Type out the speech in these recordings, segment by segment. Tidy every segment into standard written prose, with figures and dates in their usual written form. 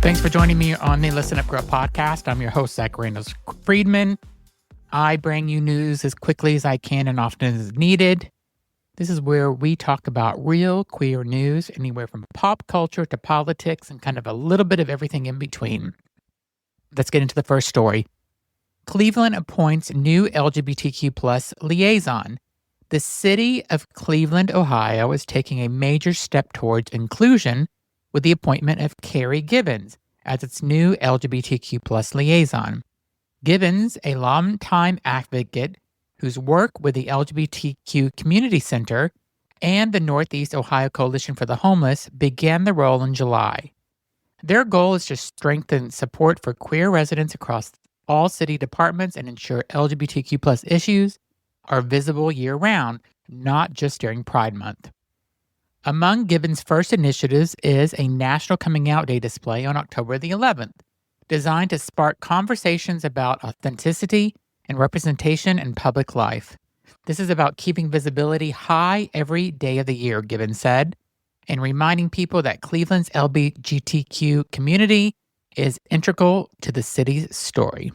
Thanks for joining me on the Listen Up Girl podcast. I'm your host, Zach Randles-Friedman. I bring you news as quickly as I can and often as needed. This is where we talk about real queer news, anywhere from pop culture to politics and kind of a little bit of everything in between. Let's get into the first story. Cleveland appoints new LGBTQ plus liaison. The city of Cleveland, Ohio is taking a major step towards inclusion with the appointment of Carey Gibbons as its new LGBTQ plus liaison. Gibbons, a longtime advocate whose work with the LGBTQ Community Center and the Northeast Ohio Coalition for the Homeless began the role in July. Their goal is to strengthen support for queer residents across all city departments and ensure LGBTQ plus issues are visible year-round, not just during Pride Month. Among Gibbons' first initiatives is a National Coming Out Day display on October the 11th, designed to spark conversations about authenticity and representation in public life. This is about keeping visibility high every day of the year, Gibbons said, and reminding people that Cleveland's LGBTQ community is integral to the city's story.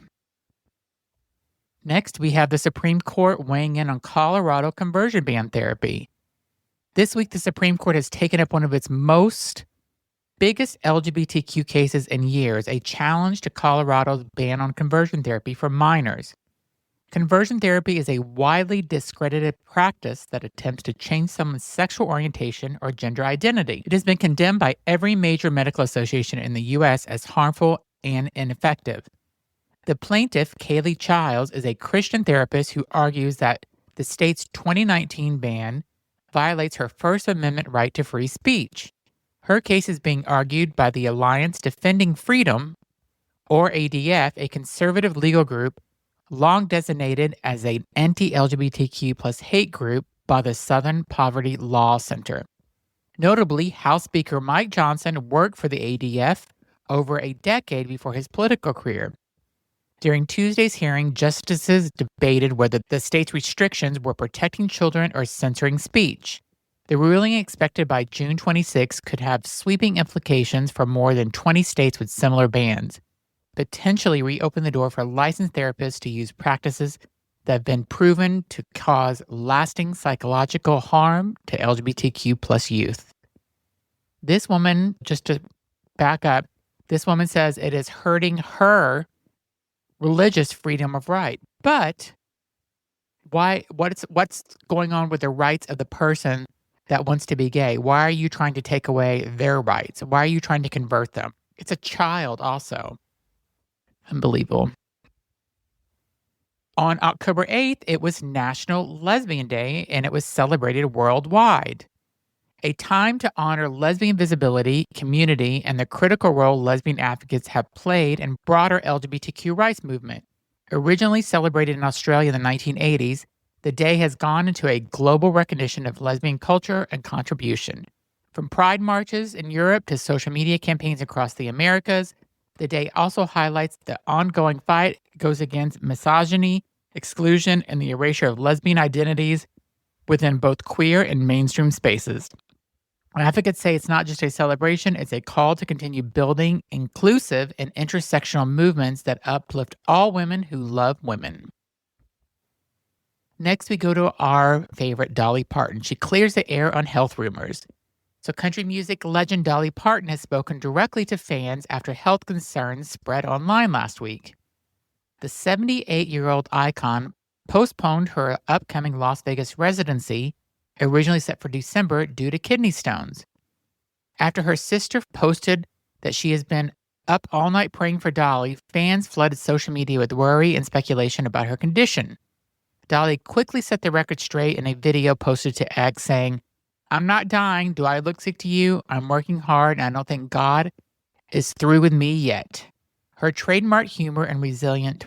Next, we have the Supreme Court weighing in on Colorado conversion ban therapy. This week, the Supreme Court has taken up one of its biggest LGBTQ cases in years, a challenge to Colorado's ban on conversion therapy for minors. Conversion therapy is a widely discredited practice that attempts to change someone's sexual orientation or gender identity. It has been condemned by every major medical association in the U.S. as harmful and ineffective. The plaintiff, Kaylee Childs, is a Christian therapist who argues that the state's 2019 ban violates her First Amendment right to free speech. Her case is being argued by the Alliance Defending Freedom, or ADF, a conservative legal group long designated as an anti-LGBTQ plus hate group by the Southern Poverty Law Center. Notably, House Speaker Mike Johnson worked for the ADF over a decade before his political career. During Tuesday's hearing, justices debated whether the state's restrictions were protecting children or censoring speech. The ruling, expected by June 26, could have sweeping implications for more than 20 states with similar bans, potentially reopen the door for licensed therapists to use practices that have been proven to cause lasting psychological harm to LGBTQ plus youth. This woman, just to back up, this woman says it is hurting her religious freedom of right. But what's going on with the rights of the person that wants to be gay? Why are you trying to take away their rights? Why are you trying to convert them? It's a child also. Unbelievable. On October 8th, it was National Lesbian Day, and it was celebrated worldwide. A time to honor lesbian visibility, community, and the critical role lesbian advocates have played in broader LGBTQ rights movement. Originally celebrated in Australia in the 1980s, the day has gone into a global recognition of lesbian culture and contribution. From pride marches in Europe to social media campaigns across the Americas, the day also highlights the ongoing fight goes against misogyny, exclusion, and the erasure of lesbian identities within both queer and mainstream spaces. Advocates say it's not just a celebration, it's a call to continue building inclusive and intersectional movements that uplift all women who love women. Next, we go to our favorite, Dolly Parton. She clears the air on health rumors. So country music legend Dolly Parton has spoken directly to fans after health concerns spread online last week. The 78-year-old icon postponed her upcoming Las Vegas residency, originally set for December, due to kidney stones. After her sister posted that she has been up all night praying for Dolly, fans flooded social media with worry and speculation about her condition. Dolly quickly set the record straight in a video posted to X saying, "I'm not dying. Do I look sick to you? I'm working hard, and I don't think God is through with me yet." Her trademark humor and resilient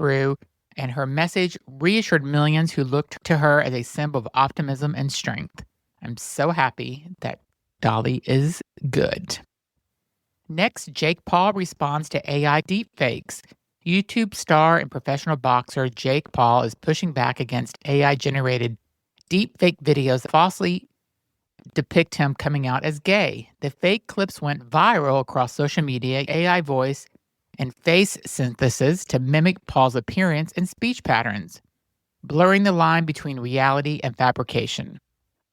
and her message reassured millions who looked to her as a symbol of optimism and strength. I'm so happy that Dolly is good. Next, Jake Paul responds to AI deepfakes. YouTube star and professional boxer Jake Paul is pushing back against AI-generated deepfake videos that falsely depict him coming out as gay. The fake clips went viral across social media, AI voice, and face synthesis to mimic Paul's appearance and speech patterns, blurring the line between reality and fabrication.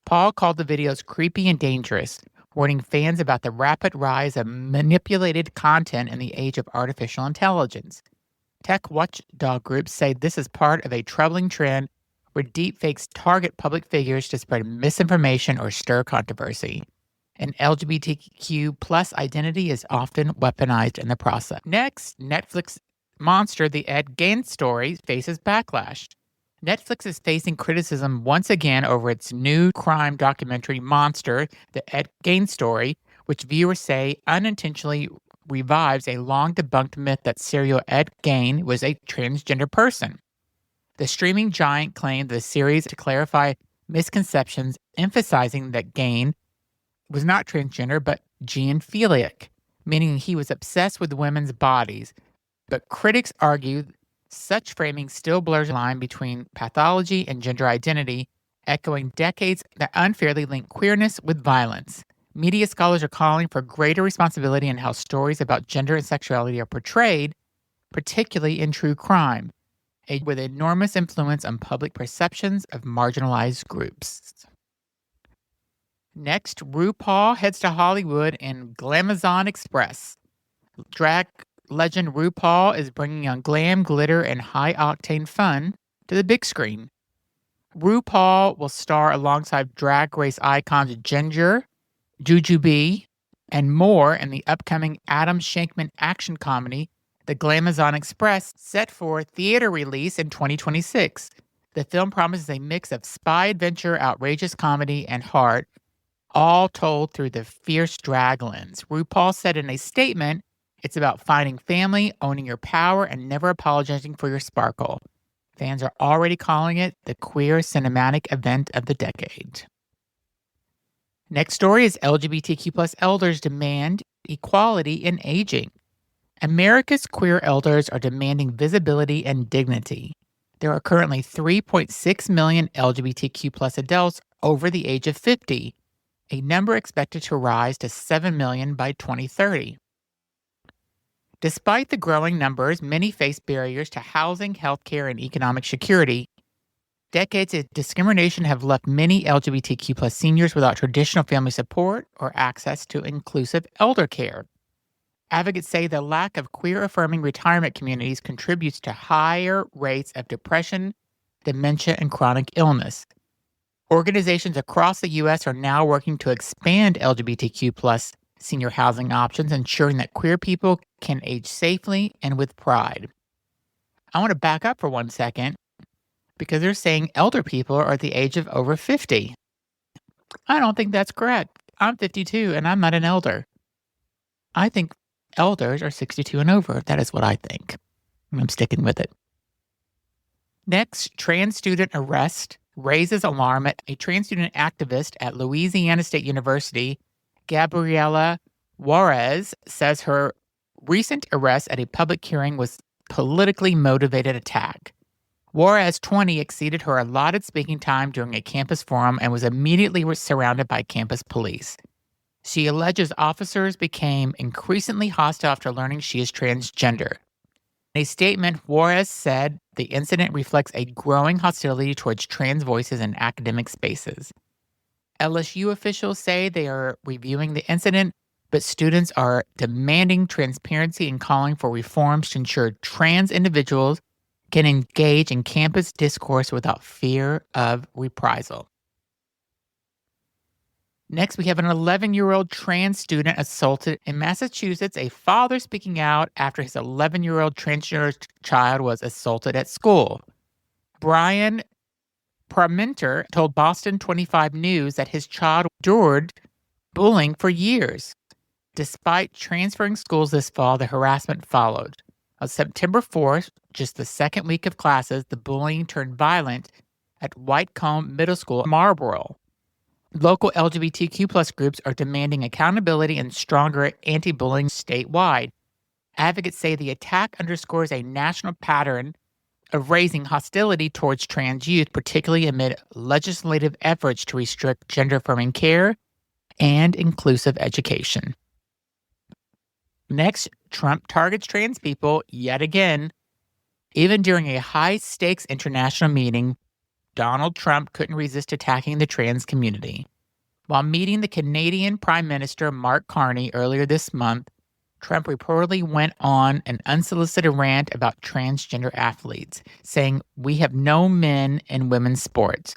Paul called the videos creepy and dangerous, warning fans about the rapid rise of manipulated content in the age of artificial intelligence. Tech watchdog groups say this is part of a troubling trend where deepfakes target public figures to spread misinformation or stir controversy. An LGBTQ plus identity is often weaponized in the process. Next, Netflix monster The Ed Gein Story faces backlash. Netflix is facing criticism once again over its new crime documentary Monster, The Ed Gein Story, which viewers say unintentionally revives a long-debunked myth that serial Ed Gein was a transgender person. The streaming giant claimed the series to clarify misconceptions, emphasizing that Gein was not transgender but genephiliac, meaning he was obsessed with women's bodies. But critics argue such framing still blurs the line between pathology and gender identity, echoing decades that unfairly link queerness with violence. Media scholars are calling for greater responsibility in how stories about gender and sexuality are portrayed, particularly in true crime, with enormous influence on public perceptions of marginalized groups. Next, RuPaul heads to Hollywood in Glamazon Express. Drag legend RuPaul is bringing on glam, glitter, and high-octane fun to the big screen. RuPaul will star alongside Drag Race icons Ginger, Jujubee, and more in the upcoming Adam Shankman action comedy, The Glamazon Express, set for theater release in 2026. The film promises a mix of spy adventure, outrageous comedy, and heart, all told through the fierce drag lens. RuPaul said in a statement, "It's about finding family, owning your power, and never apologizing for your sparkle." Fans are already calling it the queer cinematic event of the decade. Next story is LGBTQ plus elders demand equality in aging. America's queer elders are demanding visibility and dignity. There are currently 3.6 million LGBTQ plus adults over the age of 50, a number expected to rise to 7 million by 2030. Despite the growing numbers, many face barriers to housing, healthcare, and economic security. Decades of discrimination have left many LGBTQ plus seniors without traditional family support or access to inclusive elder care. Advocates say the lack of queer-affirming retirement communities contributes to higher rates of depression, dementia, and chronic illness. Organizations across the U.S. are now working to expand LGBTQ plus senior housing options, ensuring that queer people can age safely and with pride. I want to back up for 1 second because they're saying elder people are at the age of over 50. I don't think that's correct. I'm 52 and I'm not an elder. I think elders are 62 and over. That is what I think. I'm sticking with it. Next, trans student arrest raises alarm at a trans student activist at Louisiana State University. Gabriela Juarez says her recent arrest at a public hearing was politically motivated attack. Juarez, 20, exceeded her allotted speaking time during a campus forum and was immediately surrounded by campus police. She alleges officers became increasingly hostile after learning she is transgender. In a statement, Juarez said the incident reflects a growing hostility towards trans voices in academic spaces. LSU officials say they are reviewing the incident, but students are demanding transparency and calling for reforms to ensure trans individuals can engage in campus discourse without fear of reprisal. Next, we have an 11-year-old trans student assaulted in Massachusetts, a father speaking out after his 11-year-old transgender child was assaulted at school. Brian Parmenter told Boston 25 News that his child endured bullying for years. Despite transferring schools this fall, the harassment followed. On September 4th, just the second week of classes, the bullying turned violent at Whitecomb Middle School, Marlborough. Local LGBTQ plus groups are demanding accountability and stronger anti-bullying statewide. Advocates say the attack underscores a national pattern of raising hostility towards trans youth, particularly amid legislative efforts to restrict gender-affirming care and inclusive education. Next, Trump targets trans people yet again. Even during a high-stakes international meeting, Donald Trump couldn't resist attacking the trans community. While meeting the Canadian Prime Minister Mark Carney earlier this month, Trump reportedly went on an unsolicited rant about transgender athletes, saying, "We have no men in women's sports."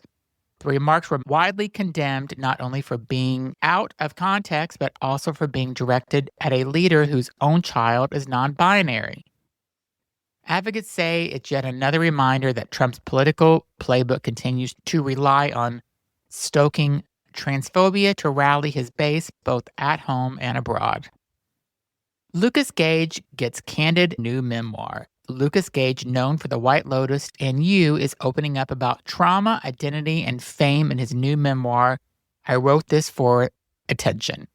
The remarks were widely condemned not only for being out of context, but also for being directed at a leader whose own child is non-binary. Advocates say it's yet another reminder that Trump's political playbook continues to rely on stoking transphobia to rally his base both at home and abroad. Lukas Gage gets candid new memoir. Lukas Gage, known for The White Lotus and You, is opening up about trauma, identity, and fame in his new memoir, I Wrote This for Attention.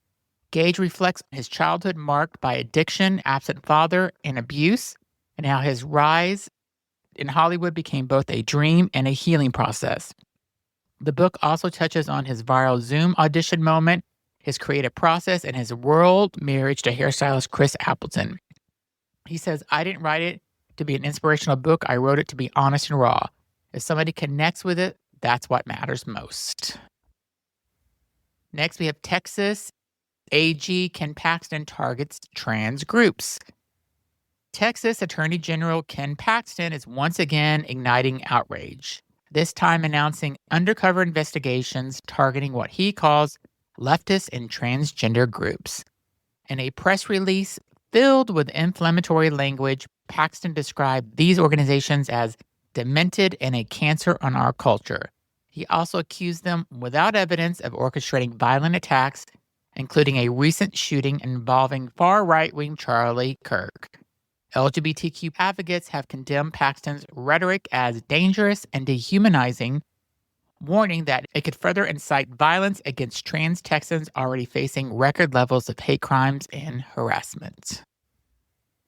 Gage reflects on his childhood marked by addiction, absent father, and abuse, and how his rise in Hollywood became both a dream and a healing process. The book also touches on his viral Zoom audition moment, his creative process, and his world marriage to hairstylist Chris Appleton. He says, "I didn't write it to be an inspirational book. I wrote it to be honest and raw. If somebody connects with it, that's what matters most." Next, we have Texas. AG Ken Paxton targets trans groups. Texas Attorney General Ken Paxton is once again igniting outrage, this time announcing undercover investigations targeting what he calls leftist and transgender groups. In a press release filled with inflammatory language, Paxton described these organizations as demented and a cancer on our culture. He also accused them, without evidence, of orchestrating violent attacks, including a recent shooting involving far-right-wing Charlie Kirk. LGBTQ advocates have condemned Paxton's rhetoric as dangerous and dehumanizing, warning that it could further incite violence against trans Texans already facing record levels of hate crimes and harassment.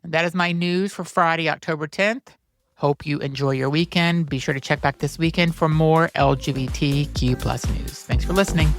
And that is my news for Friday, October 10th. Hope you enjoy your weekend. Be sure to check back this weekend for more LGBTQ+ news. Thanks for listening.